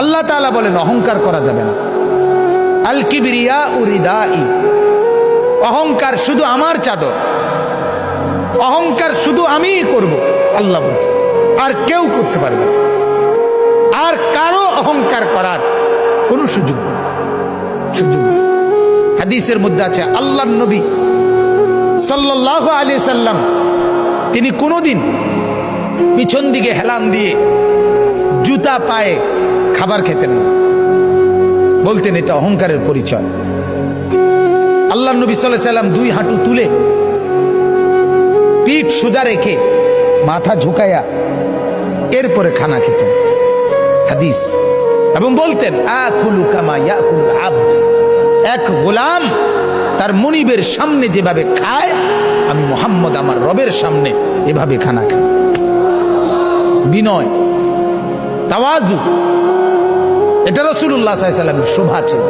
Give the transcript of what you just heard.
আল্লাহ তাআলা বলেন অহংকার করা যাবে না। আল কিবরিয়া উরিদাই, অহংকার শুধু আমার চাদর, অহংকার শুধু আমিই করব, আল্লাহ বলছে, আর কেউ করতে পারবে না। আর কারো অহংকার করার কোনো সুযোগ নেই। হাদিসের মধ্যে আছে আল্লাহর নবী সাল্লাল্লাহু আলাইহি সাল্লাম তিনি কোনোদিন পিছন দিকে হেলান দিয়ে জুতা পায়ে খাবার খেতেন না, বলতেন এটা অহংকারের পরিচয়। আল্লাহর নবী সাল্লাল্লাহু আলাইহি সাল্লাম দুই হাঁটু তুলে পিঠ সোজা রেখে মাথা ঝুঁকায়া এরপরে খানা খেতেন, হাদিস। এবং বলতেন আকুলু কামা ইয়াকুল আবদ, এক গোলাম তার মনিবের সামনে যেভাবে খায় আমি মুহাম্মদ আমার রবের সামনে এভাবে খানা খাই। বিনয়, তাওয়াজু, এটা রাসূলুল্লাহ সাল্লাল্লাহু আলাইহি ওয়াসাল্লামের শোভা ছিল।